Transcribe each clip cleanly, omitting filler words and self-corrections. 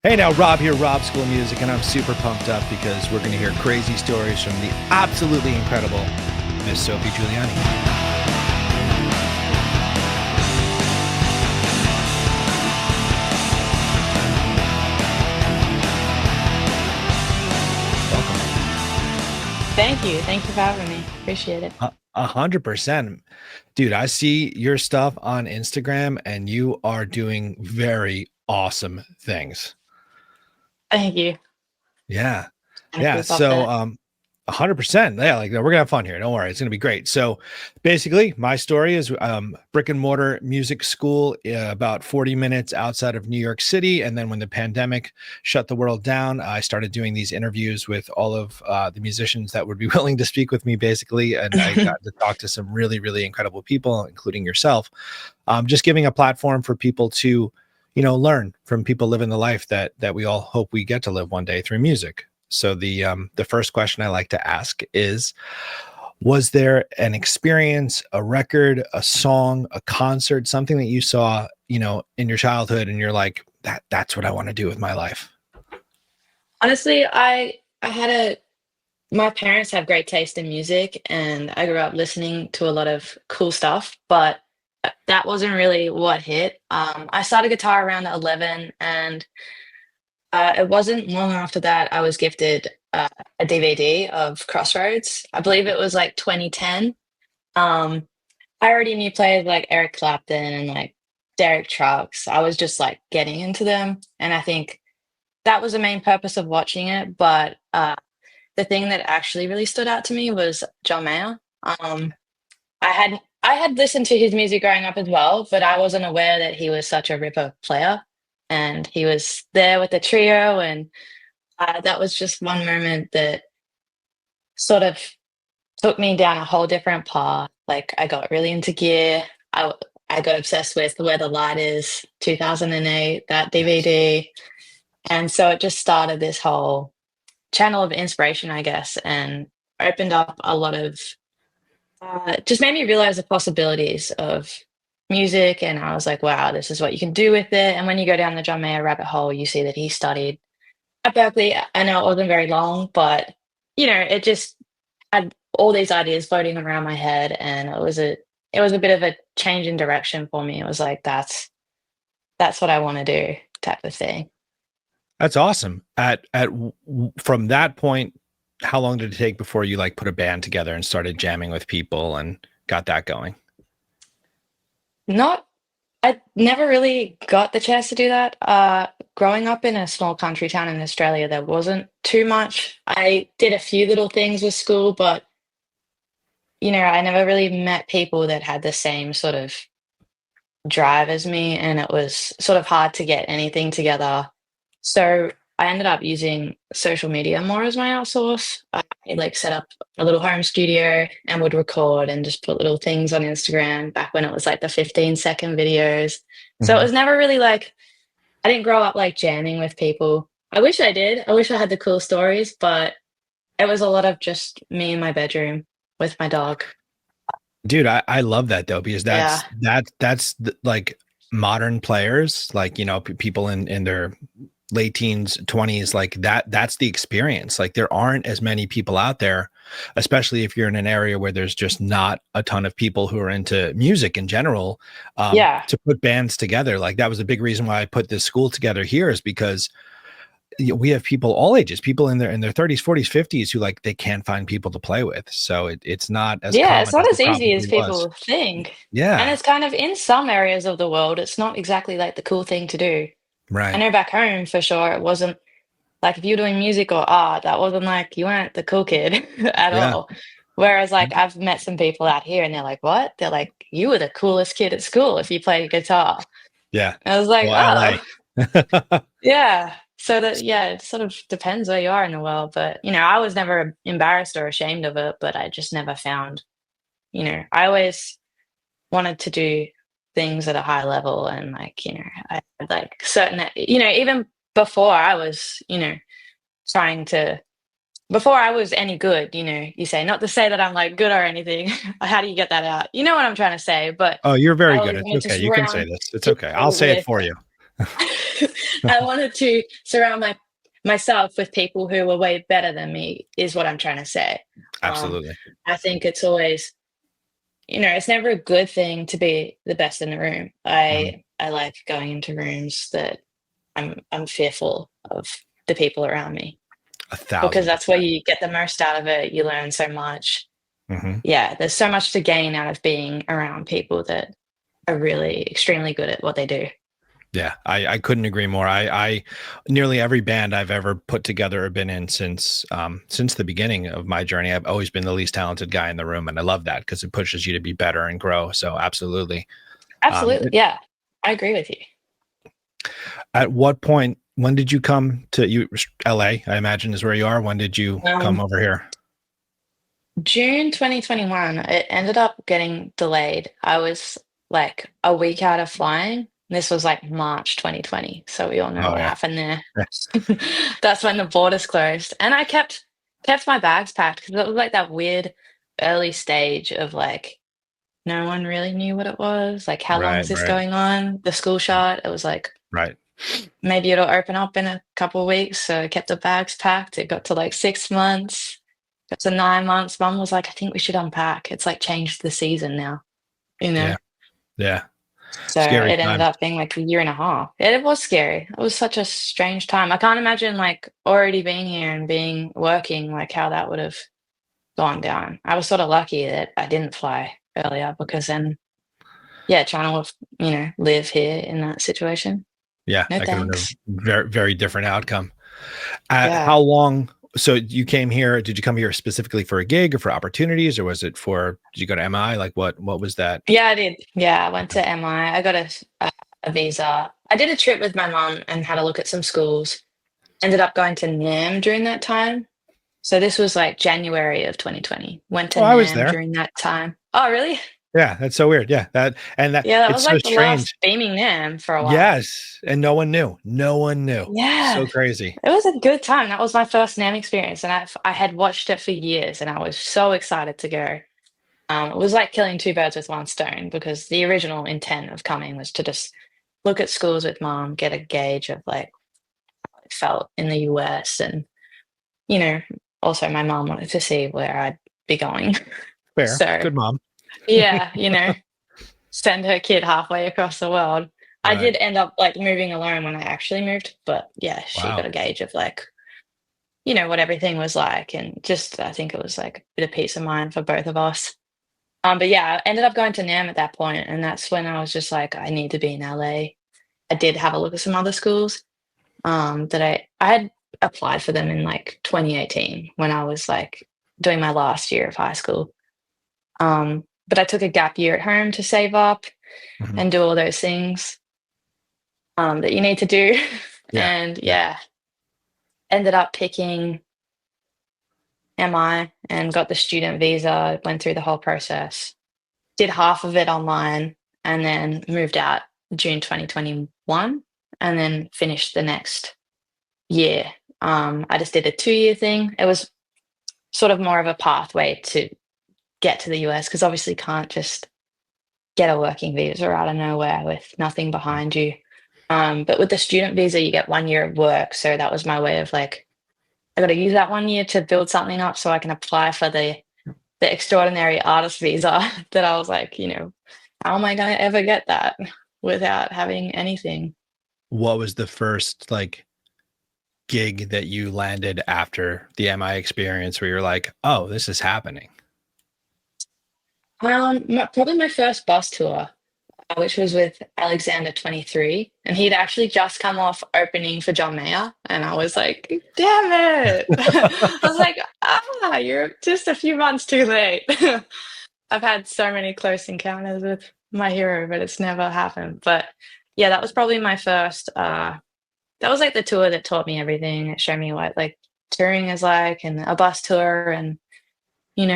Hey now, Rob here, Rob School of Music, and I'm super pumped up because we're going to hear crazy stories from the absolutely incredible Miss Sophie Giuliani. Welcome. Thank you. Thank you for having me. Appreciate it. 100%. Dude, I see your stuff on Instagram and you are doing very awesome things. Thank you. Yeah. I Yeah. keep up So, that. 100%. Yeah. Like, we're going to have fun here. Don't worry. It's going to be great. So basically my story is, brick and mortar music school, about 40 minutes outside of New York City. And then when the pandemic shut the world down, I started doing these interviews with all of the musicians that would be willing to speak with me basically. And I got to talk to some really, really incredible people, including yourself, just giving a platform for people to, learn from people living the life that we all hope we get to live one day through music. So the first question I like to ask is, was there an experience, a record, a song, a concert, something that you saw, in your childhood and you're like, that's what I want to do with my life? Honestly, I had a my parents have great taste in music and I grew up listening to a lot of cool stuff, but that wasn't really what hit. I started guitar around 11 and it wasn't long after that I was gifted a DVD of Crossroads. I believe it was like 2010. Um, I already knew players like Eric Clapton and like Derek Trucks. I was just like getting into them, and I think that was the main purpose of watching it. But the thing that actually really stood out to me was John Mayer. I had listened to his music growing up as well, but I wasn't aware that he was such a ripper player, and he was there with the trio, and that was just one moment that sort of took me down a whole different path. Like I got really into gear. I got obsessed with Where the Light Is, 2008, that Yes. DVD. And so it just started this whole channel of inspiration, I guess, and opened up a lot of, just made me realize the possibilities of music. And I was like, wow, this is what you can do with it. And when you go down the John Mayer rabbit hole, you see that he studied at Berkeley. I know it wasn't very long, but it just had all these ideas floating around my head, and it was a bit of a change in direction for me. It was like that's what I want to do, type of thing. That's awesome. From that point, how long did it take before you like put a band together and started jamming with people and got that going? Not I never really got the chance to do that. Growing up in a small country town in Australia, there wasn't too much. I did a few little things with school, but I never really met people that had the same sort of drive as me, and it was sort of hard to get anything together. So I ended up using social media more as my outsource. I like set up a little home studio and would record and just put little things on Instagram back when it was like the 15-second videos. So it Mhm. was never really like I didn't grow up like jamming with people. I wish I did. I wish I had the cool stories, but it was a lot of just me in my bedroom with my dog. Dude, I love that though, because Yeah. like modern players, like, people in their late teens, 20s, like that's the experience. Like there aren't as many people out there, especially if you're in an area where there's just not a ton of people who are into music in general, Yeah. to put bands together. Like that was a big reason why I put this school together here, is because we have people all ages, people in their 30s, 40s, 50s who like they can't find people to play with. So it's not as Yeah, it's common not as it as easy as probably was. people think. And Yeah, it's kind of in some areas of the world, it's not exactly like the cool thing to do. I right. know back home for sure, it wasn't like if you're doing music or art, that wasn't like you weren't the cool kid at Yeah. all. Whereas like I've met some people out here and they're like, what? They're like, you were the coolest kid at school if you played guitar. Yeah. And I was like, Well, oh, LA. yeah. So that, yeah, it sort of depends where you are in the world. But, I was never embarrassed or ashamed of it, but I just never found, I always wanted to do things at a high level and like I had like certain even before I was trying to before I was any good, you say, not to say that I'm like good or anything. How do you get that out? You know what I'm trying to say? But Oh, you're very I good. always It's wanted to okay. You can say surround this. It's okay. I'll people say it with for you. I wanted to surround myself with people who were way better than me, is what I'm trying to say. Um, Absolutely. I think it's always, it's never a good thing to be the best in the room. Mhm. I like going into rooms that I'm fearful of the people around me, A because thousand that's where percent. you get the most out of it. You learn so much. Mhm. Yeah, there's so much to gain out of being around people that are really extremely good at what they do. Yeah, I couldn't agree more. I nearly every band I've ever put together or been in since the beginning of my journey, I've always been the least talented guy in the room, and I love that because it pushes you to be better and grow. So absolutely. Absolutely. Yeah, I agree with you. At what point? When did you come to LA? I imagine is where you are. When did you come Um, over here? June 2021, it ended up getting delayed. I was like a week out of flying. This was like March 2020. So we all know Oh what yeah. happened there. That's when the borders closed. And I kept my bags packed because it was like that weird early stage of like no one really knew what it was. Like, how long Right, is this right, going on? The school shot. It was like right. maybe it'll open up in a couple of weeks. So I kept the bags packed. It got to like 6 months. Got to 9 months. Mum was like, I think we should unpack. It's like changed the season now, you know? Yeah, yeah. So Scary it ended times. up being like a year and a half. It was scary. It was such a strange time. I can't imagine like already being here and being working, like how that would have gone down. I was sort of lucky that I didn't fly earlier, because then, yeah, trying to, live here in that situation. Yeah, No that could have been a thanks. very, very different outcome. Yeah. How long? So you came here? Did you come here specifically for a gig or for opportunities, or was it for? Did you go to MI? Like what was that? Yeah, I did. Yeah, I went to MI. I got a visa. I did a trip with my mum and had a look at some schools. Ended up going to NAM during that time. So this was like January of 2020. Went Oh, to I was NAM there. during that time. Oh, really? Yeah, that's so weird. Yeah, that Yeah, that was it's so like the strange. last beaming NAM for a while. Yes, and no one knew. No one knew. Yeah, So crazy. it was a good time. That was my first NAM experience, and I had watched it for years, and I was so excited to go. It was like killing two birds with one stone, because the original intent of coming was to just look at schools with mom, get a gauge of like how it felt in the US, and you know, also my mom wanted to see where I'd be going. Fair. So Good mom. yeah, send her kid halfway across the world. I Right. did end up like moving alone when I actually moved, but yeah, she got Wow. a gauge of like, what everything was like, and just I think it was like a bit of peace of mind for both of us. But yeah, I ended up going to NAM at that point, and that's when I was just like, I need to be in LA. I did have a look at some other schools that I had applied for them in like 2018 when I was like doing my last year of high school. But I took a gap year at home to save up Mhm. and do all those things that you need to do. Yeah. And Yeah. yeah, ended up picking MI and got the student visa, went through the whole process, did half of it online, and then moved out June 2021, and then finished the next year. I just did a 2-year thing. It was sort of more of a pathway to get to the US, because obviously can't just get a working visa out of nowhere with nothing Mm. behind you. But with the student visa, you get 1 year of work. So that was my way of like, I got to use that 1 year to build something up so I can apply for the extraordinary artist visa that I was like, how am I going to ever get that without having anything? What was the first like gig that you landed after the MI experience where you're like, oh, this is happening? Probably my first bus tour, which was with Alexander 23, and he'd actually just come off opening for John Mayer, and I was like, "Damn it!" I was like, you're just a few months too late." I've had so many close encounters with my hero, but it's never happened. But yeah, that was probably my first. That was like the tour that taught me everything. It showed me what like touring is like, and a bus tour, and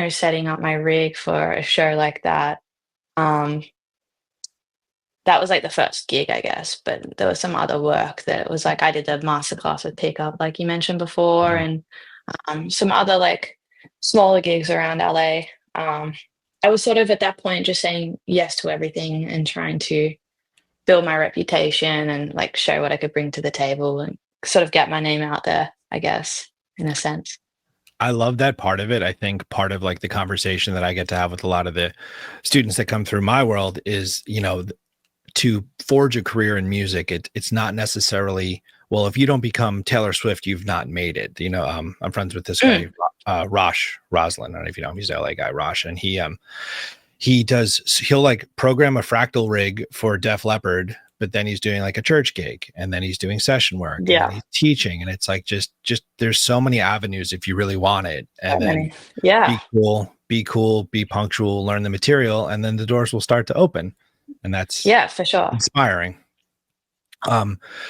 setting up my rig for a show like that. Um, that was like the first gig, I guess. But there was some other work that it was like I did the masterclass with Pickup, like you mentioned before, Mhm. and some other like smaller gigs around LA. I was sort of at that point just saying yes to everything and trying to build my reputation and like show what I could bring to the table and sort of get my name out there, I guess, in a sense. I love that part of it. I think part of like the conversation that I get to have with a lot of the students that come through my world is, to forge a career in music, it's not necessarily, well, if you don't become Taylor Swift, you've not made it. I'm friends with this guy, Rosh Roslin. I don't know if you know him. He's an LA guy, Rosh, and he'll like program a fractal rig for Def Leppard, but then he's doing like a church gig, and then he's doing session work, and then he's teaching, and it's like just there's so many avenues if you really want it, and then be cool, be punctual, learn the material, and then the doors will start to open, and that's for sure inspiring.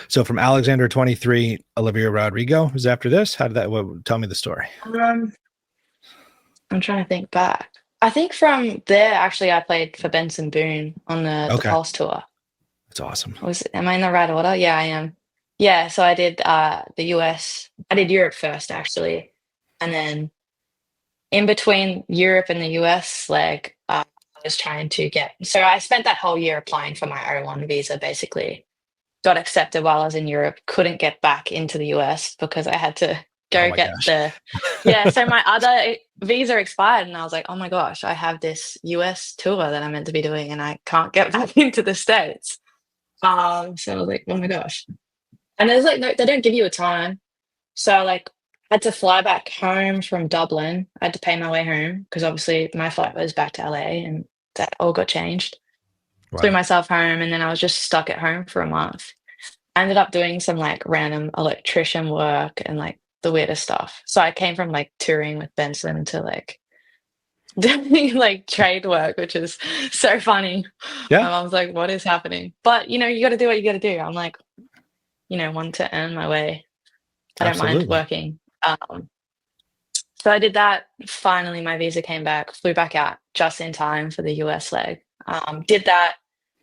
So from Alexander 23, Olivia Rodrigo was after this. How did that? Tell me the story. I'm trying to think back. I think from there, actually, I played for Benson Boone on the Pulse tour. That's awesome. Am I in the right order? Yeah, I am. Yeah, so I did the US. I did Europe first, actually, and then in between Europe and the US, like I was trying to get. So I spent that whole year applying for my O1 visa, basically. Got accepted while I was in Europe. Couldn't get back into the US because I had to go get so my other visa expired, and I was like, oh my gosh, I have this US tour that I'm meant to be doing, and I can't get back into the States. So I was like, oh my gosh. And there's like, no, they don't give you a time. So like, I had to fly back home from Dublin. I had to pay my way home because obviously my flight was back to LA, and that all got changed. Wow. Flew myself home, and then I was just stuck at home for a month. I ended up doing some like random electrician work and like the weirdest stuff. So I came from like touring with Benson to like doing like trade work, which is so funny. Yeah. I was like, what is happening? But you got to do what you got to do. I'm like, want to earn my way. I don't mind working. So I did that. Finally, my visa came back, flew back out just in time for the US leg. Did that.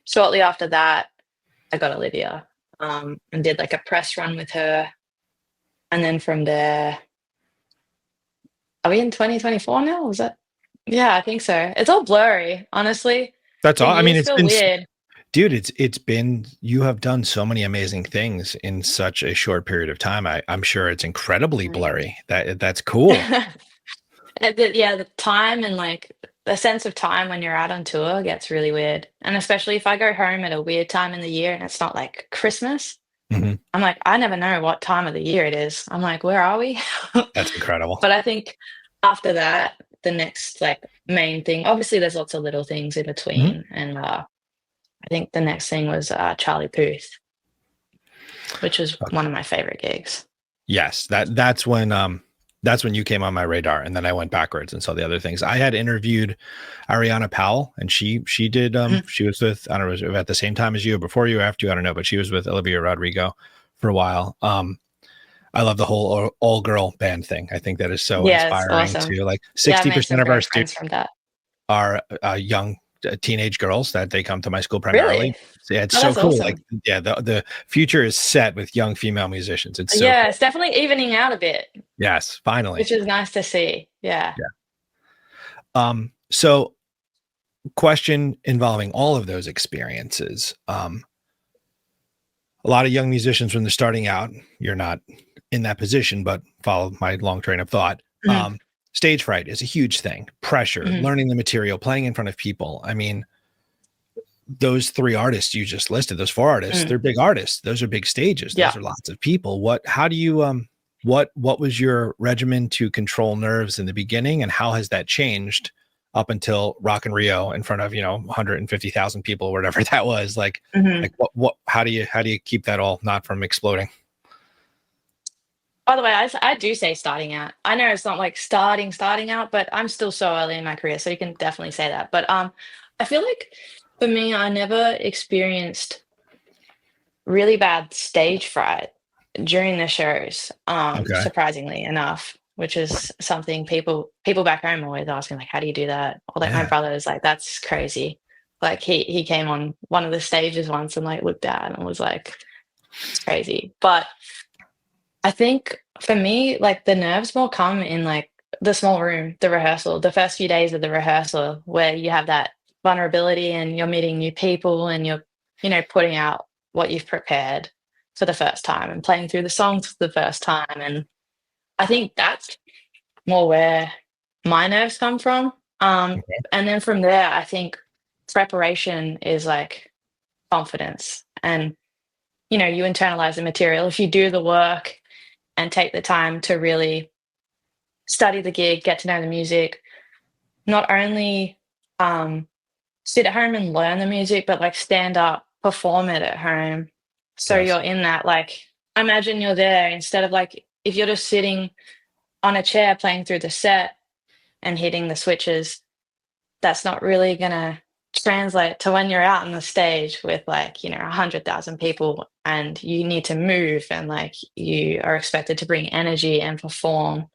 Shortly after that, I got Olivia and did like a press run with her. And then from there, are we in 2024 now? Was that? Yeah, I think so. It's all blurry, honestly. That's all. I mean, it's been weird. Dude, it's been, you have done so many amazing things in such a short period of time. I'm sure it's incredibly blurry. That's cool. The time and like the sense of time when you're out on tour gets really weird. And especially if I go home at a weird time in the year and it's not like Christmas, I'm like, I never know what time of the year it is. I'm like, where are we? That's incredible. But I think after that, the next like main thing, obviously there's lots of little things in between. And I think the next thing was Charlie Puth, which was one of my favorite gigs. Yes, that's when you came on my radar, and then I went backwards and saw the other things. I had interviewed Ariana Powell, and she did she was with, I don't know, was it at the same time as you, or before you, or after you, I don't know, but she was with Olivia Rodrigo for a while. I love the whole all girl band thing. I think that is so inspiring too. Like 60% of our students from that are young teenage girls that they come to my school primarily. Really? So yeah, it's so cool. Awesome. Like, yeah, the future is set with young female musicians. It's so cool. It's definitely evening out a bit. Yes, finally, which is nice to see. Yeah. So question involving all of those experiences. A lot of young musicians, when they're starting out, you're not in that position, but follow my long train of thought. Stage fright is a huge thing. Pressure, learning the material, playing in front of people. I mean, those 3 artists you just listed, those 4 artists, they're big artists. Those are big stages. Those are lots of people. How do you, what was your regimen to control nerves in the beginning, and how has that changed up until Rock in Rio in front of, 150,000 people, or whatever that was? Like, like how do you keep that all not from exploding? By the way, I do say starting out. I know it's not like starting out, but I'm still so early in my career, so you can definitely say that. But I feel like for me, I never experienced really bad stage fright during the shows, surprisingly enough, which is something people back home are always asking, like, how do you do that? Or like my brother is like, that's crazy. Like he came on one of the stages once and like looked at and was like, it's crazy. But I think for me, like the nerves more come in like the small room, the rehearsal, the first few days of the rehearsal, where you have that vulnerability and you're meeting new people and you're putting out what you've prepared for the first time and playing through the songs for the first time. And I think that's more where my nerves come from. Okay. And then from there, I think preparation is like confidence. And, you internalize the material. If you do the work and take the time to really study the gig, get to know the music, not only sit at home and learn the music, but like stand up, perform it at home. So Yes. you're in that, like, imagine you're there instead of like, if you're just sitting on a chair playing through the set and hitting the switches, that's not really going to translate to when you're out on the stage with like, 100,000 people and you need to move and like you are expected to bring energy and perform.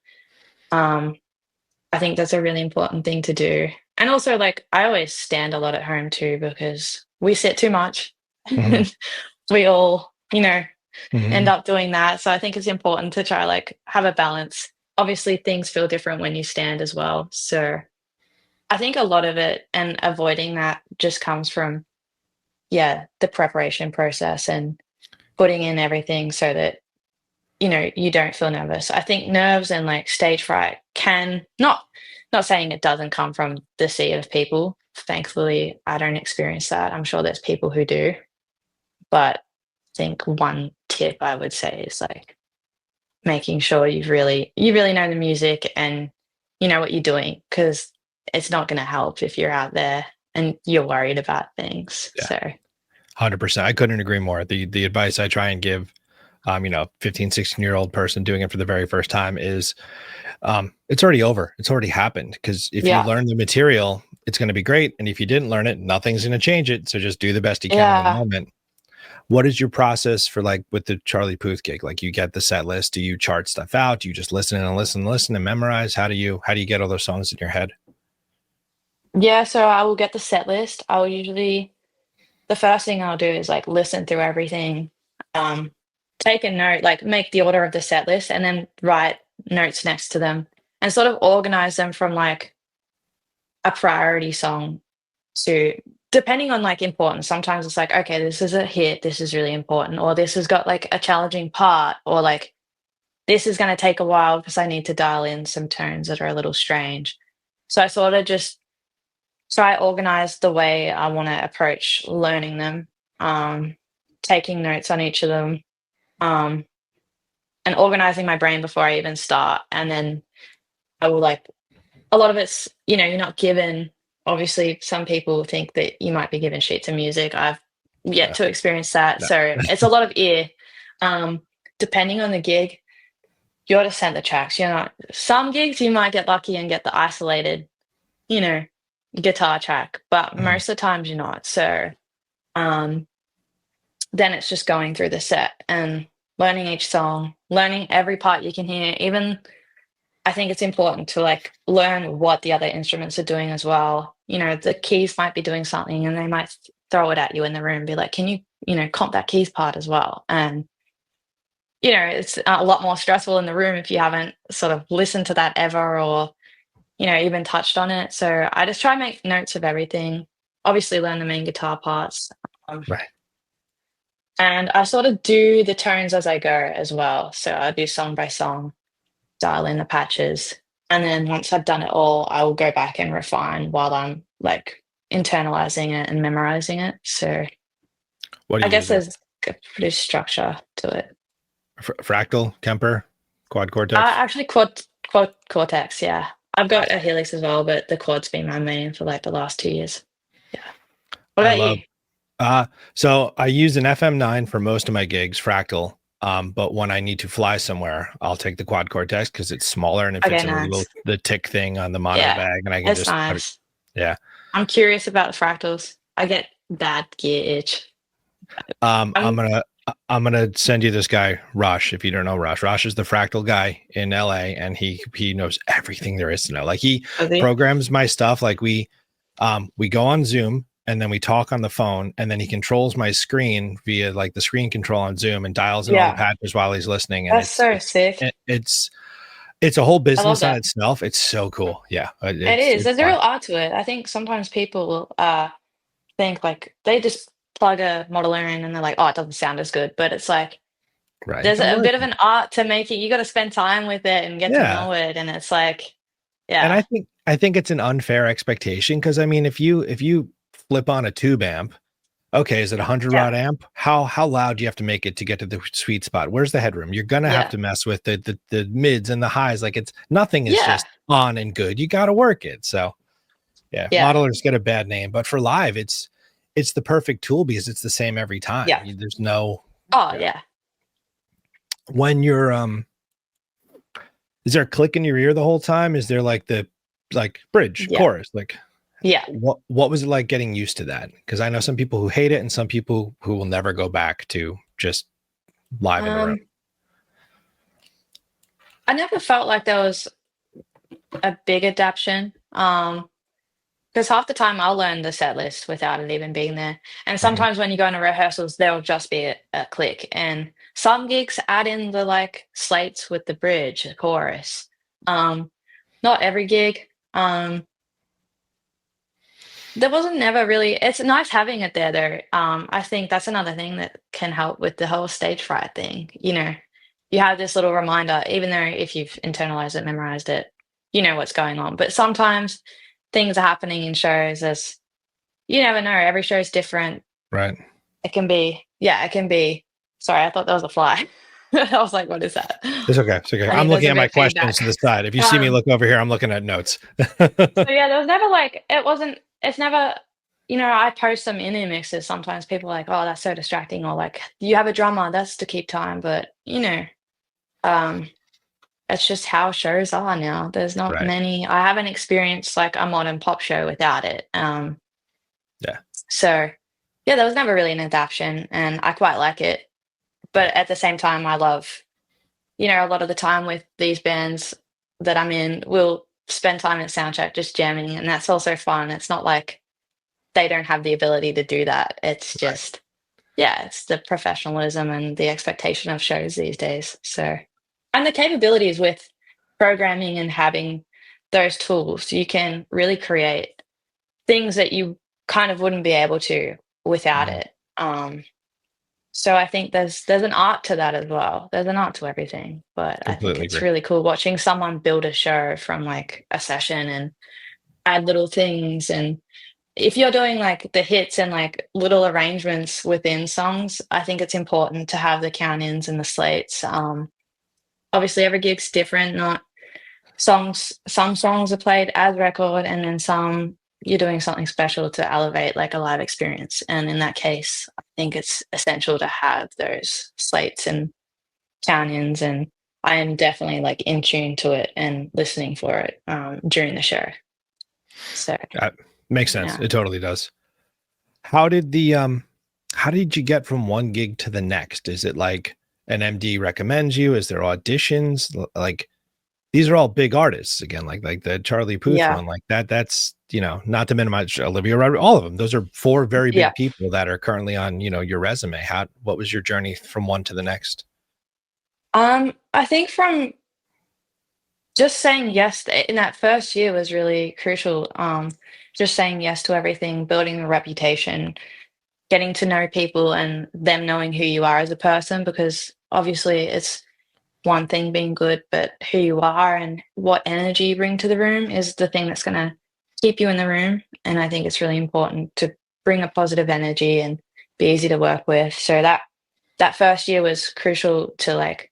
I think that's a really important thing to do. And also, like, I always stand a lot at home too because we sit too much. Mhm. We all, Mhm. end up doing that. So I think it's important to try like have a balance. Obviously, things feel different when you stand as well. So I think a lot of it and avoiding that just comes from, yeah, the preparation process and putting in everything so that you don't feel nervous. I think nerves and like stage fright can not saying it doesn't come from the sea of people. Thankfully, I don't experience that. I'm sure there's people who do. But I think one tip I would say is like making sure you really know the music and you know what you're doing because it's not going to help if you're out there and you're worried about things. Yeah. So 100%. I couldn't agree more. The advice I try and give 15, 16-year-old person doing it for the very first time is it's already over. It's already happened. Because if you yeah, learn the material, it's going to be great. And if you didn't learn it, nothing's going to change it. So just do the best you can in the yeah. moment. What is your process for like with the Charlie Puth gig? Like you get the set list. Do you chart stuff out? Do you just listen and listen and memorize? How do you get all those songs in your head? Yeah, so I will get the set list. I'll usually the first thing I'll do is like listen through everything, um, take a note, like make the order of the set list, and then write notes next to them and sort of organize them from like a priority song to depending on like importance. Sometimes it's like, okay, this is a hit, this is really important, or this has got like a challenging part, or like this is going to take a while because I need to dial in some tones that are a little strange. So I sort of just try organize the way I want to approach learning them, um, taking notes on each of them, um, and organizing my brain before I even start. And then I will like a lot of it's you're not given. Obviously, some people think that you might be given sheets of music. I've yet Uh, to experience that, no. so it's a lot of ear. Um, Depending on the gig, you're to send the tracks. You're not. Some gigs you might get lucky and get the isolated you know, guitar track, but Mhm. most of the times you're not. So um, then it's just going through the set and learning each song, learning every part you can hear. Even I think it's important to like learn what the other instruments are doing as well. The keys might be doing something and they might throw it at you in the room and be like, can you comp that keys part as well? And it's a lot more stressful in the room if you haven't sort of listened to that ever or even touched on it. So I just try and make notes of everything. Obviously, learn the main guitar parts. Um, Right. and I sort of do the tones as I go as well. So I do song by song, dial in the patches. And then once I've done it all, I will go back and refine while I'm like internalizing it and memorizing it. So What do I you guess use? there's a pretty structure to it. Fractal, Kemper, Quad Cortex? Actually, quad cortex, yeah. I've got a Helix as well, but the quad's been my main for like the last 2 years. Yeah. What I about love you? so I use an FM9 for most of my gigs, Fractal. But when I need to fly somewhere, I'll take the Quad Cortex because it's smaller and it fits Okay, in the little nice. the tick thing on the mono Yeah, bag, and I can it's just put it. nice. Yeah. I'm curious about the fractals. I get bad gear itch. Um, I'm I'm gonna I'm gonna send you this guy, Rush. If you don't know Rush, Rush is the Fractal guy in LA, and he knows everything there is to know. Like he fuzzy. programs my stuff. Like we go on Zoom and then we talk on the phone, and then he controls my screen via like the screen control on Zoom and dials in all the Yeah, patches while he's listening. And that's it's so it's sick. it, it's it's a whole I love business on that. itself. It's so cool. Yeah, It it's is. it's There's a fun. real art to it. I think sometimes people think like they just plug a modeler in and they're like, oh, it doesn't sound as good. But it's like Right. there's But a bit of working. an art to make it. You got to spend time with it and get to Yeah. know it. And it's like, And yeah, I think it's an unfair expectation because I mean, if you flip on a tube amp, okay, is it a 100 rod yeah, amp? How loud do you have to make it to get to the sweet spot? Where's the headroom? You're gonna have yeah, to mess with the mids and the highs. Like it's nothing is yeah, just on and good. You got to work it. So yeah, yeah, modelers get a bad name, but for live, it's the perfect tool because it's the same every time. yeah. There's no, Oh, yeah. yeah, When you're is there a click in your ear the whole time? Is there like the like bridge yeah, chorus? Like yeah. what was it like getting used to that? Because I know some people who hate it and some people who will never go back to just live in the room. Um, I never felt like there was a big adaptation. Because half the time I'll learn the set list without it even being there. And Mhm. sometimes when you go into rehearsals, there'll just be a click. And some gigs add in the like slates with the bridge, the chorus. Um, Not every gig. There wasn't never really, it's nice having it there though. I think that's another thing that can help with the whole stage fright thing. You know, you have this little reminder, even though if you've internalized it, memorized it, you know what's going on. But sometimes things are happening in shows as you never know. Every show is different. Right. It can be, yeah, it can be. Sorry, I thought that was a fly. I was like, what is that? It's okay. It's okay. I I'm think there's looking a at bit my of questions feedback. to the side. If you see me Um, look over here, I'm looking at notes. so yeah, there was never like it wasn't. It's never. You know, I post them in mixes. Sometimes people are like, oh, that's so distracting, or like, you have a drummer, that's to keep time. But you know, um, it's just how shows are now. There's not Right. many. I haven't experienced like a modern pop show without it. Yeah. So yeah, there was never really an adaptation, and I quite like it. But at the same time, I love, you know, a lot of the time with these bands that I'm in, we'll spend time at soundcheck just jamming, and that's also fun. It's not like they don't have the ability to do that. It's Right. just, yeah, it's the professionalism and the expectation of shows these days. So, and the capabilities with programming and having those tools, you can really create things that you kind of wouldn't be able to without Mhm. it. So I think there's an art to that as well. There's an art to everything, but I think Completely it's agree. really cool watching someone build a show from like a session and add little things. And if you're doing like the hits and like little arrangements within songs, I think it's important to have the count-ins and the slates. Obviously every gig's different. Not songs Some songs are played as record, and then some you're doing something special to elevate like a live experience. And in that case, I think it's essential to have those slates and count-ins, and I am definitely like in tune to it and listening for it during the show. So Uh, Makes sense. yeah. It totally does. How did the how did you get from one gig to the next? Is it like an MD recommends you? Is there auditions? Like these are all big artists again, like the Charlie Puth Yeah. one, like that's, not to minimize Olivia Rodrigo, all of them. Those are four very Yeah. big people that are currently on, your resume. What was your journey from one to the next? I think from just saying yes in that first year was really crucial. Just saying yes to everything, building a reputation, getting to know people and them knowing who you are as a person, because obviously it's one thing being good, but who you are and what energy you bring to the room is the thing that's going to keep you in the room. And I think it's really important to bring a positive energy and be easy to work with. So that first year was crucial to like,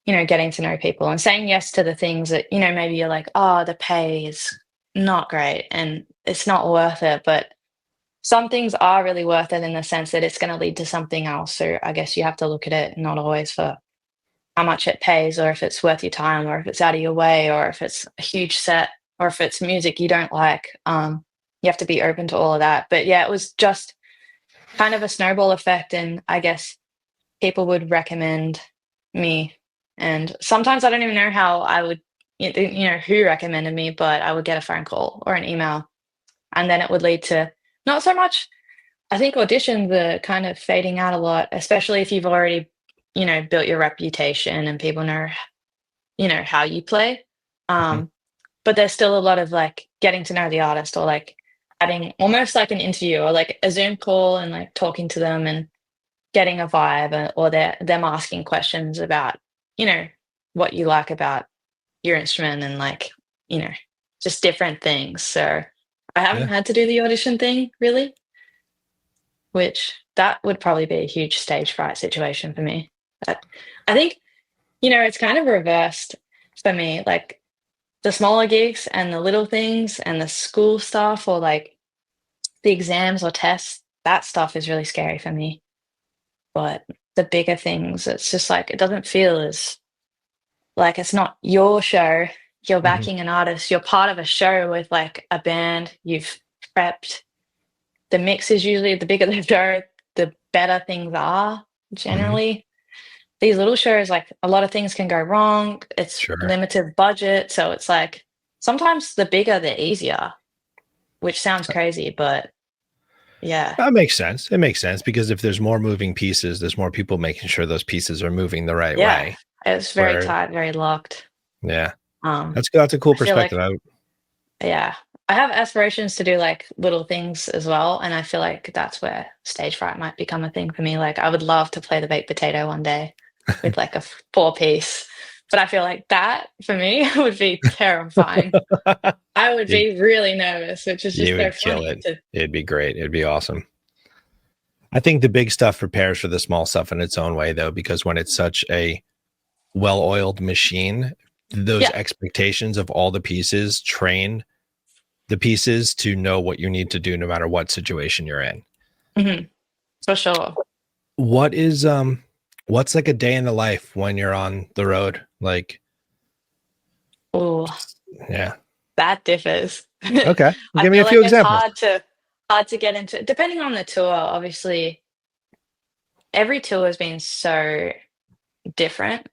you know, getting to know people and saying yes to the things that, you know, maybe you're like, oh, the pay is not great and it's not worth it. But some things are really worth it in the sense that it's going to lead to something else. So I guess you have to look at it not always for how much it pays, or if it's worth your time, or if it's out of your way, or if it's a huge set, or if it's music you don't like. You have to be open to all of that. But yeah, it was just kind of a snowball effect. And I guess people would recommend me. And sometimes I don't even know how I would, you know, who recommended me, but I would get a phone call or an email. And then it would lead to not so much, I think auditions are kind of fading out a lot, especially if you've already, you know, built your reputation and people know, you know, how you play. Mhm. But there's still a lot of like getting to know the artist, or like having almost like an interview or like a Zoom call and like talking to them and getting a vibe, or them asking questions about, you know, what you like about your instrument and like, you know, just different things. So I haven't Yeah. had to do the audition thing really, which that would probably be a huge stage fright situation for me. But I think, it's kind of reversed for me. Like the smaller gigs and the little things and the school stuff or like the exams or tests, that stuff is really scary for me. But the bigger things, it's just like it doesn't feel as like it's not your show. You're Mhm. backing an artist. You're part of a show with like a band. You've prepped. The mix is usually the bigger the show, the better things are Mhm. generally. These little shows, like a lot of things can go wrong. It's Sure. limited budget. So it's like sometimes the bigger, the easier, which sounds crazy, but yeah. That makes sense. It makes sense because if there's more moving pieces, there's more people making sure those pieces are moving the right Yeah. way. It's very Where tight, very locked. yeah, Um, that's a cool I feel perspective. like Yeah. I have aspirations to do like little things as well. And I feel like that's where stage fright might become a thing for me. Like I would love to play the baked potato one day with like a four piece. But I feel like that for me would be terrifying. I would you be really nervous, which is just you so would kill funny it. to It'd be great. It'd be awesome. I think the big stuff prepares for the small stuff in its own way, though, because when it's such a well-oiled machine, those yeah. expectations of all the pieces train the pieces to know what you need to do no matter what situation you're in. Hmm. For sure. What is what's like a day in the life when you're on the road? Like, Oh, yeah. that differs. Okay. I Give me a feel few like it's examples. hard to get into depending on the tour, obviously. Every tour has been so different.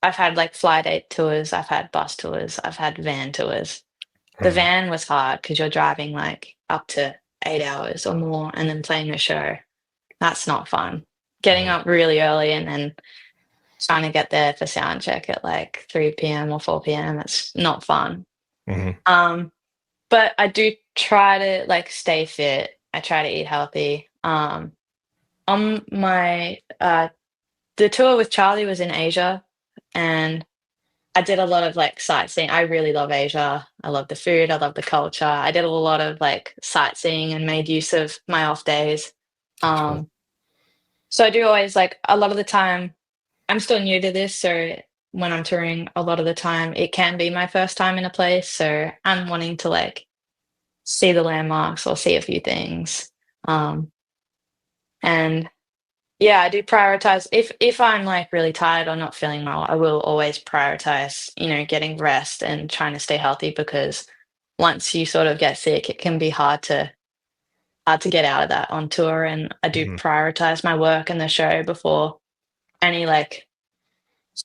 I've had like fly date tours, I've had bus tours, I've had van tours. The Mhm. van was hard because you're driving like up to 8 hours or more and then playing a show. That's not fun. Getting Mhm. up really early and then trying to get there for sound check at like 3 p.m. or 4 p.m. It's not fun. Mhm. Um, but I do try to like stay fit. I try to eat healthy. On my the tour with Charlie was in Asia and I did a lot of like sightseeing. I really love Asia. I love the food. I love the culture. I did a lot of like sightseeing and made use of my off days. That's cool. Um, so I do always like a lot of the time. I'm still new to this, so when I'm touring, a lot of the time it can be my first time in a place. So I'm wanting to like see the landmarks or see a few things. Um, and Yeah, I do prioritize if I'm, like, really tired or not feeling well, I will always prioritize, getting rest and trying to stay healthy because once you sort of get sick, it can be hard to get out of that on tour, and I do Mhm. prioritize my work and the show before any, like,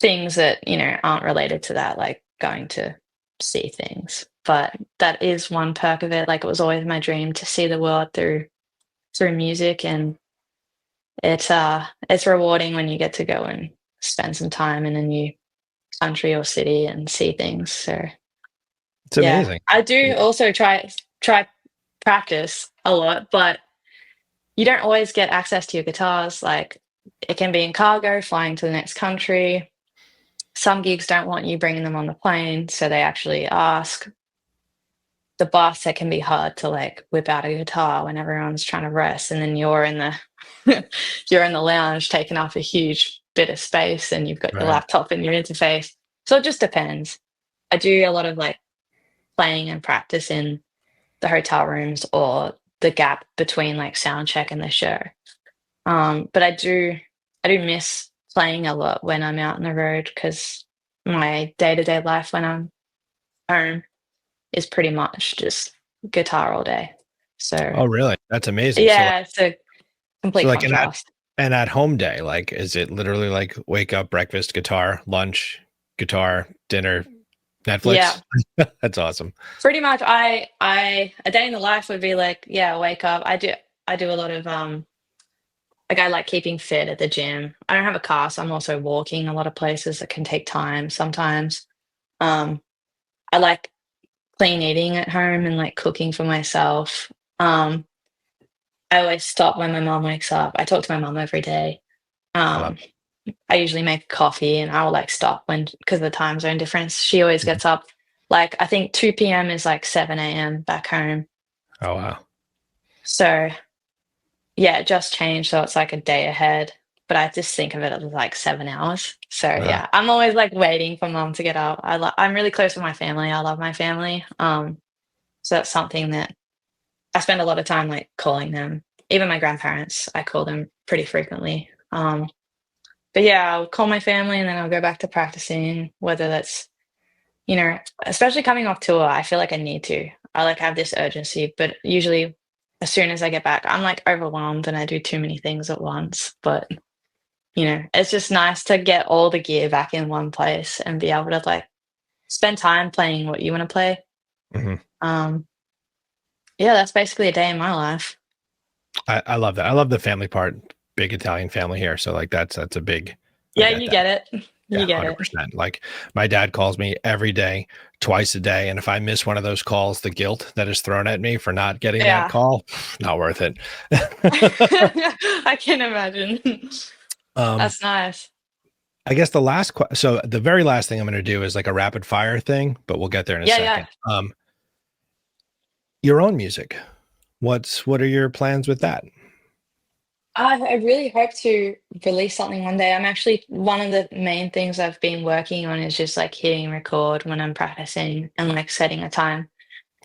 things that, aren't related to that, like going to see things. But that is one perk of it, like, it was always my dream to see the world through music, and it's rewarding when you get to go and spend some time in a new country or city and see things. So It's yeah, amazing. I do Yeah. also try practice a lot, but you don't always get access to your guitars. Like it can be in cargo, flying to the next country. Some gigs don't want you bringing them on the plane, so they actually ask. The bus, it can be hard to like whip out a guitar when everyone's trying to rest, and then you're in the you're in the lounge taking up a huge bit of space, and you've got your Right. laptop and your interface. So it just depends. I do a lot of like playing and practice in the hotel rooms or the gap between like sound check and the show. But I do miss playing a lot when I'm out on the road because my day to day life when I'm home is pretty much just guitar all day. So Oh, really? That's amazing. yeah, it's a So complete like contrast. an at home day, like is it literally like wake up, breakfast, guitar, lunch, guitar, dinner, Netflix? Yeah, That's awesome. pretty much. I a day in the life would be like, yeah, wake up. I do a lot of like I like keeping fit at the gym. I don't have a car, so I'm also walking a lot of places that can take time sometimes. Um, I like clean eating at home and like cooking for myself. Um, I always stop when my mom wakes up. I talk to my mom every day. I love Um, I usually make coffee and I'll like stop when because of the time zone difference. She always it. gets up like I think 2 p.m. is like 7 a.m. back home. Oh wow. So yeah, it just changed. So it's like a day ahead. But I just think of it as like 7 hours. So Uh-huh. yeah, I'm always like waiting for mom to get up. I'm really close with my family. I love my family. So that's something that I spend a lot of time like calling them. Even my grandparents, I call them pretty frequently. But yeah, I'll call my family and then I'll go back to practicing, whether that's, especially coming off tour, I feel like I need to. I like have this urgency, but usually as soon as I get back, I'm like overwhelmed and I do too many things at once. But, it's just nice to get all the gear back in one place and be able to like spend time playing what you want to play. Mhm. Um, yeah, that's basically a day in my life. I love that. I love the family part. Big Italian family here, so like that's a big. I Yeah, get you that. get it. Yeah, You get it. 100%. Like my dad calls me every day, twice a day, and if I miss one of those calls, the guilt that is thrown at me for not getting that Yeah. call, not worth it. I can imagine. um, That's nice. I guess so the very last thing I'm going to do is like a rapid fire thing, but we'll get there in a Yeah, yeah. second. Your own music. What are your plans with that? I really hope to release something one day. I'm actually one of the main things I've been working on is just like hitting record when I'm practicing and like setting a time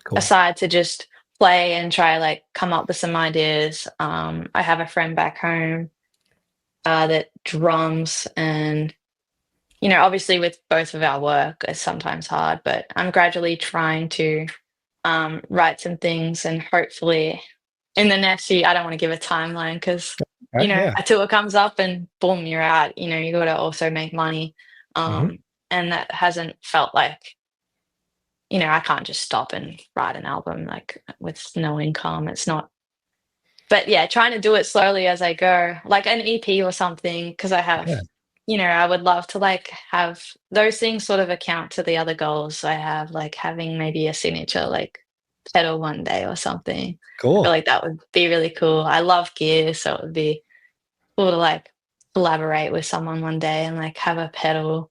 Cool. aside to just play and try like come up with some ideas. I have a friend back home that drums and obviously with both of our work it's sometimes hard, but I'm gradually trying to write some things and hopefully in the next year, I don't want to give a timeline because, Yeah. a tour comes up and boom, you're out. You got to also make money. Hmm. And that hasn't felt like, I can't just stop and write an album like with no income. It's not, but yeah, trying to do it slowly as I go, like an EP or something, because I have, Yeah. I would love to like have those things sort of account to the other goals I have, like having maybe a signature like pedal one day or something. I feel Cool. like that would be really cool. I love gear, so it would be cool to like collaborate with someone one day and like have a pedal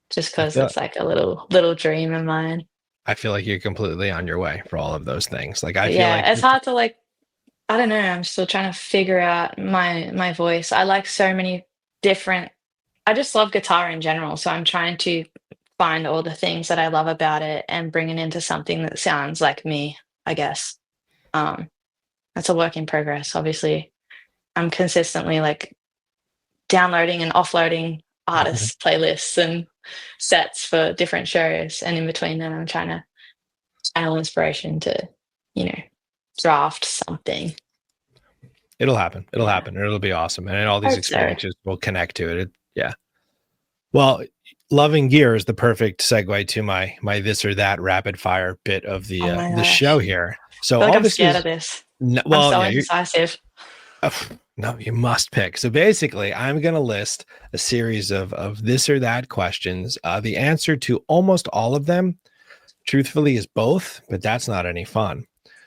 just I because feel it's like a little dream of mine. I feel like you're completely on your way for all of those things. Like I But feel like yeah, it's hard to like I don't know, I'm still trying to figure out my voice. I like so many different I just love guitar in general, so I'm trying to find all the things that I love about it and bring it into something that sounds like me, I guess. Um, that's a work in progress, obviously. I'm consistently like downloading and offloading Mhm. artists' playlists and sets for different shows, and in between them, I'm trying to channel inspiration to, you know, draft something. It'll happen. It'll Yeah, happen. It'll be awesome. And all these hope so. experiences will connect to it. Yeah. Well, loving gear is the perfect segue to my this or that rapid fire bit of Oh my the show gosh, here. I So feel like all I'm this scared of is this. I'm well, so yeah, indecisive. no, you must pick. So basically, I'm going to list a series of this or that questions. The answer to almost all of them, truthfully, is both, but that's not any fun.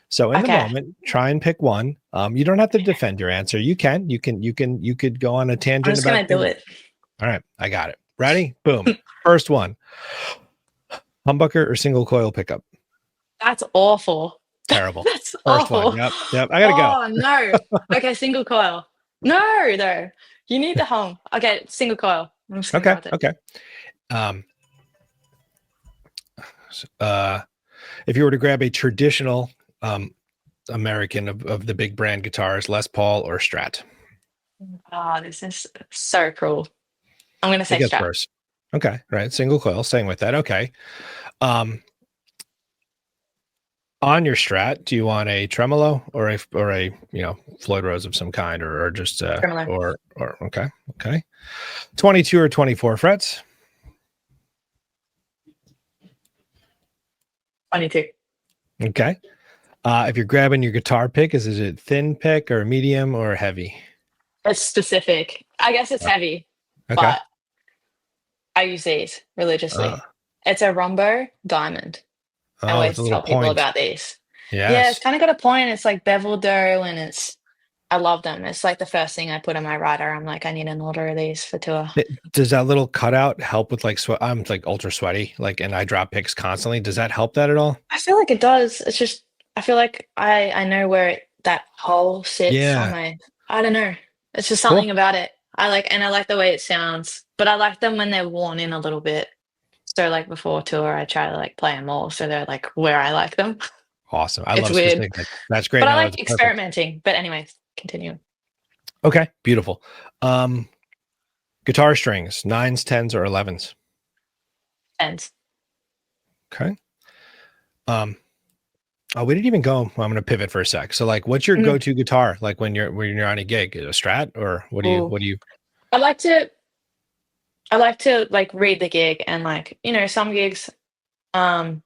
So in the Okay, moment, try and pick one. You don't have to defend your answer. You could go on a I'm tangent just about gonna do things. it. All right, I got it. Ready? Boom. First one: humbucker or single coil pickup? That's awful. Terrible. That's First one. awful. Yep. Yep. I gotta go. Oh no. Okay, single coil. No, though. You need the hum. Okay, single coil. I'm just gonna go Okay. with it. Okay. Um, uh, if you were to grab a traditional American of the big brand guitars, Les Paul or Strat? Oh, this is so cruel. I'm gonna It say gets strap. worse. Okay. Right. Single coil. Staying with that. Okay. Um, on your Strat, do you want a tremolo or a Floyd Rose of some kind, or just Similar. or okay, okay, 22 or 24 frets? 22. Okay. If you're grabbing your guitar pick, is it thin pick or medium or heavy? It's specific. I guess it's heavy, Okay. but I use these Uh, religiously. It's a Rumbo Diamond. I Oh, with a always little tell people point. about these. Yeah, it's Yes. kind of got a point. It's like beveled though, and I love them. It's like the first thing I put on my rider. I'm like, I need an order of these for tour. Does that little cutout help with like sweat? I'm like ultra sweaty, like, and I drop picks constantly. Does that help that at all? I feel like it does. It's just I feel like I know where that hole sits on Yeah. my. I don't know. It's just Cool. something about it. I like the way it sounds, but I like them when they're worn in a little bit. So like before tour, I try to like play them all so they're like where I like them. Awesome. I It's love weird, specific. That's great. but I No, that's like perfect. experimenting. But anyways, continue. Okay. Beautiful. Um, Guitar strings, nines, tens, or 11s. Ends. Okay. Um, oh, we didn't even go. Well, I'm going to pivot for a sec. So, like, what's your Mhm. go-to guitar? Like when you're on a gig, a Strat, or Ooh. what do you? I like to I like to like read the gig and like some gigs. Um,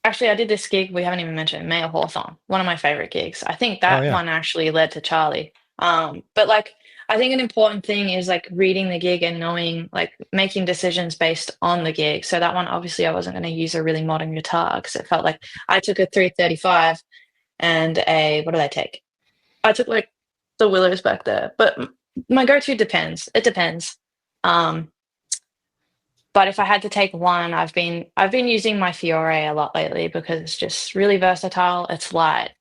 Actually, I did this gig we haven't even mentioned, Mayor Hawthorne, one of my favorite gigs. I think Oh that yeah. one actually led to Charlie. But like, I think an important thing is like reading the gig and knowing, like making decisions based on the gig. So that one, obviously, I wasn't going to use a really modern guitar because it felt like I took a 335 and what did I take? I took like the Willows back there. But my go-to depends. It depends. Um, but if I had to take one, I've been using my Fiore a lot lately because it's just really versatile. It's light.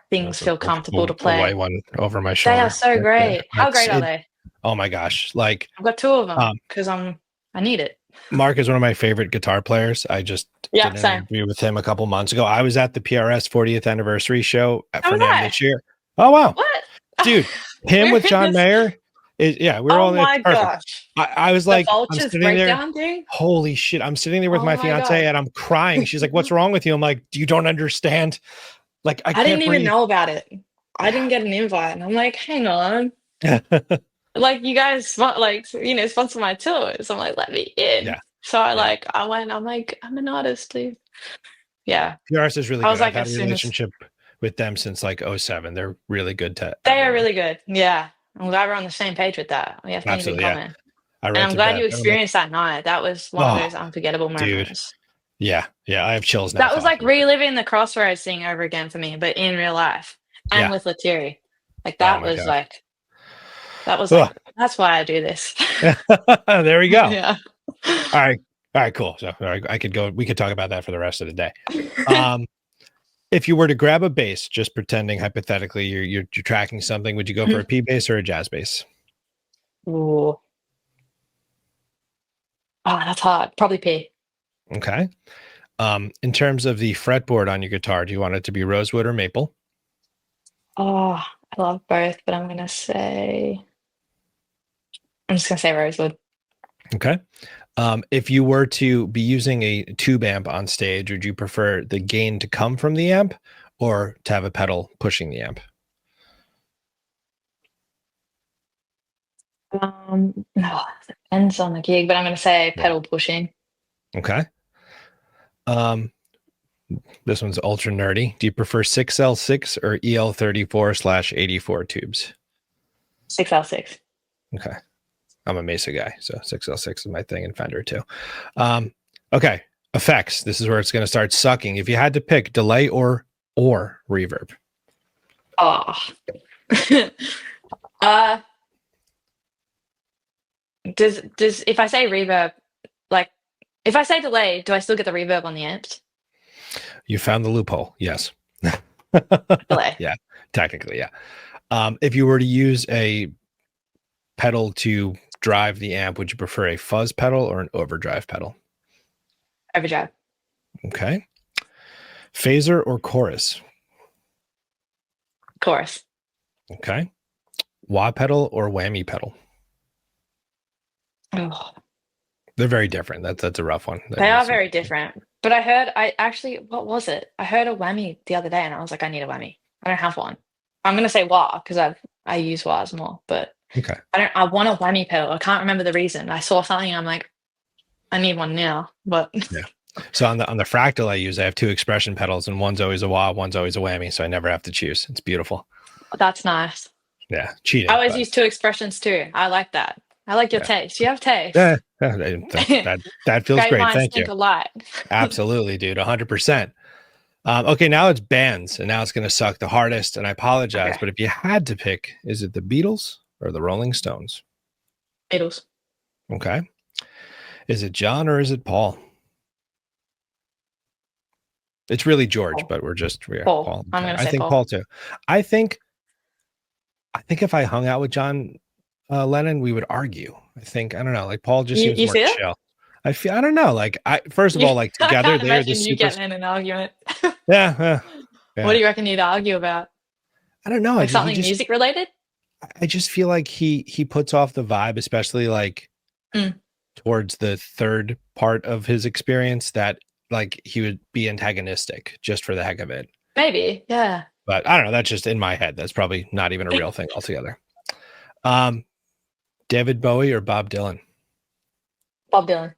Things That's feel comfortable to the white play. one over my They are shoulder. so great. How That's great are it. they? Oh my gosh. Like, I've got two of them um, because I need it. Mark is one of my favorite guitar players. I just Yeah, did an same. interview with him a couple months ago. I was at the PRS 40th anniversary show How for was NAMM I? this year. Oh wow, What? dude, him We're with in John this. Mayer is yeah, we're Oh all it's my perfect. gosh. I was The like, I'm Vultures sitting there. breakdown thing? Holy shit. I'm sitting there with Oh my my fiance God. and I'm crying. She's like, what's wrong with you? I'm like, you don't understand. Like, I I didn't can't even breathe. know about it. I Yeah. didn't get an invite. And I'm like, hang on. Like you guys like sponsor my tours. I'm like, let me in. Yeah. So Yeah. I went, I'm like, I'm an artist too. Yeah. PRS is really I good. was I've like, had as a soon as relationship with them since like '07. They're really good to they are everyone. really good. Yeah. I'm glad we're on the same page with that. We have things in Absolutely. Yeah. common. I And I'm rented glad that. you I'm like, experienced that night. That was one of oh, those unforgettable dude. moments. Yeah. Yeah. I have chills now That was like talking about it. reliving the Crossroads thing over again for me, but in real life and Yeah. with Lethierry. Like Oh my gosh. that was Ugh. like that's why I do this. There we go. Yeah. All right. All right. Cool. So all right, I could go. We could talk about that for the rest of the day. Um, if you were to grab a bass, just pretending hypothetically you're tracking something, would you go for a Mhm. P bass or a jazz bass? Ooh. Oh, that's hard. Probably P. Okay. In terms of the fretboard on your guitar, do you want it to be rosewood or maple? Oh, I love both, but I'm just gonna say Rosewood. Okay. If you were to be using a tube amp on stage, would you prefer the gain to come from the amp or to have a pedal pushing the amp? No, depends on the gig, but I'm gonna say Yeah. pedal pushing. Okay. Um, this one's ultra nerdy. Do you prefer 6L6 or EL34/84 tubes? 6L6. Okay. I'm a Mesa guy, so 6L6 is my thing and Fender too. Um, okay. Effects. This is where it's going to start sucking. If you had to pick delay or reverb. Oh. uh does if I say reverb, like if I say delay, do I still get the reverb on the amps? You found the loophole. Yes. Delay. Yeah, technically, yeah. If you were to use a pedal to drive the amp, would you prefer a fuzz pedal or an overdrive pedal? Overdrive. Okay. Phaser or chorus? Chorus. Okay. Wah pedal or whammy pedal? Oh, They're very different. That's a rough one. That they are needs some. very different. But I actually, what was it? I heard a whammy the other day and I was like, I need a whammy. I don't have one. I'm gonna say wah because I use wahs more, but Okay. I want a whammy pedal. I can't remember the reason. I saw something, I'm like, I need one now. But Yeah. So on the fractal I use, I have two expression pedals, and one's always a wah, one's always a whammy, so I never have to choose. It's beautiful. that's nice. Yeah, I cheating, always but use two expressions too. I like that. I like your taste. You have taste. Yeah, that feels Great great. minds Thank you. think alike. Absolutely, dude. 100%. Okay, now it's bands, and now it's going to suck the hardest. And I apologize, Okay. but if you had to pick, is it the Beatles or the Rolling Stones? Beatles. Okay. Is it John or is it Paul? It's really George, Paul. but we're Paul. Paul. I'm gonna I say think Paul. Paul too. I think if I hung out with John Lennon, we would argue. I don't know, like Paul just seems You more see it? chill. I don't know, like first of all, like I together can't they're the imagine you super. getting in an argument. Yeah, What do yeah. you reckon you'd argue about? I don't know. Like something music related? I just feel like he puts off the vibe, especially like Mm. towards the third part of his experience, that like he would be antagonistic just for the heck of it. Maybe, yeah. But I don't know. That's just in my head. That's probably not even a real thing altogether. David Bowie or Bob Dylan? Bob Dylan.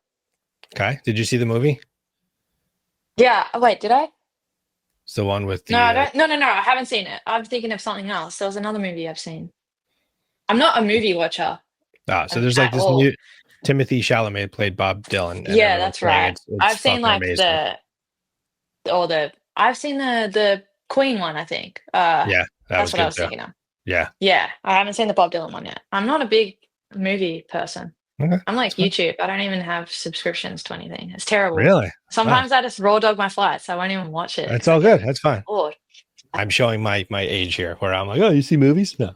Okay. Did you see the movie? Yeah. Wait, did I? It's the one with the. No, I don't. No. I haven't seen it. I'm thinking of something else. There was another movie I've seen. I'm not a movie watcher So there's like at this all. new Timothy Chalamet played Bob Dylan. And Yeah, everyone's that's saying right. It's I've seen fucking like amazing. I've seen the Queen one, I think. Yeah, that was That's what I good was too. thinking of. Yeah. Yeah, I haven't seen the Bob Dylan one yet. I'm not a big movie person. Okay. I'm like That's fine. YouTube. I don't even have subscriptions to anything. It's terrible. Really? Sometimes I just raw dog my flights. I won't even watch it. That's all good. That's fine. Bored. I'm showing my age here, where I'm like, oh, you see movies? No.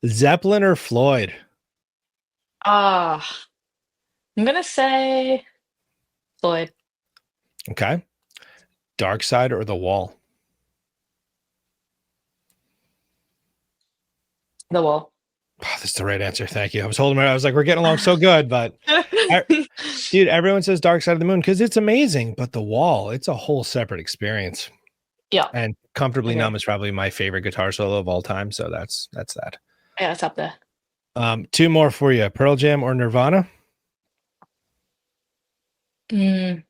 Zeppelin or Floyd? I'm gonna say Floyd. Okay. Dark Side or The Wall? The Wall. Oh, that's the right answer. Thank you. I was holding my. I was like, we're getting along so good, but dude, everyone says Dark Side of the Moon because it's amazing, but The Wall, it's a whole separate experience. Yeah. And Comfortably Okay. Numb is probably my favorite guitar solo of all time. So that's that. Yeah, it's up there. Two more for you: Pearl Jam or Nirvana? I'm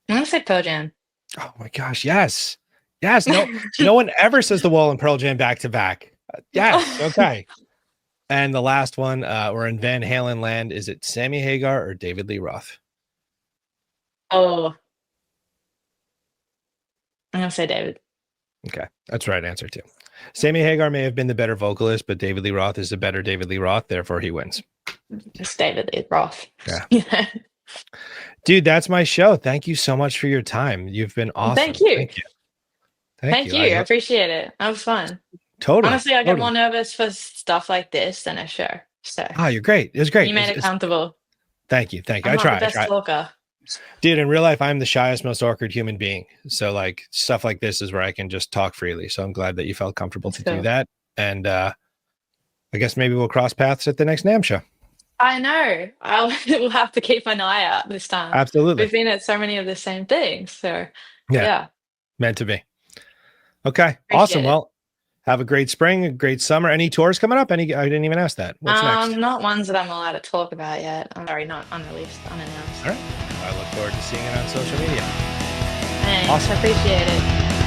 gonna say Pearl Jam. Oh my gosh, yes. No one ever says The Wall and Pearl Jam back to back. Yes, okay. And the last one, we're in Van Halen land. Is it Sammy Hagar or David Lee Roth? Oh, I'm gonna say David. Okay, that's the right answer too. Sammy Hagar may have been the better vocalist, but David Lee Roth is the better David Lee Roth. Therefore, he wins. It's David Lee Roth. Yeah. Dude, that's my show. Thank you so much for your time. You've been awesome. Thank you. Thank you. I appreciate it. That was fun. Totally. Honestly, I get more nervous for stuff like this than a show. So you're great. It was great. you made it comfortable. Thank you. I'm I not try. the best talker. Dude, in real life, I'm the shyest, most awkward human being. So like stuff like this is where I can just talk freely. So I'm glad that you felt comfortable to do that. And I guess maybe we'll cross paths at the next NAMM show. I know. We'll have to keep an eye out this time. Absolutely. We've been at so many of the same things. So yeah. Meant to be. Okay. Awesome. Well, have a great spring, a great summer. Any tours coming up? I didn't even ask that. What's next? Not ones that I'm allowed to talk about yet. I'm sorry, not unreleased, unannounced. All right. I look forward to seeing it on social media. Thanks. Awesome. I appreciate it.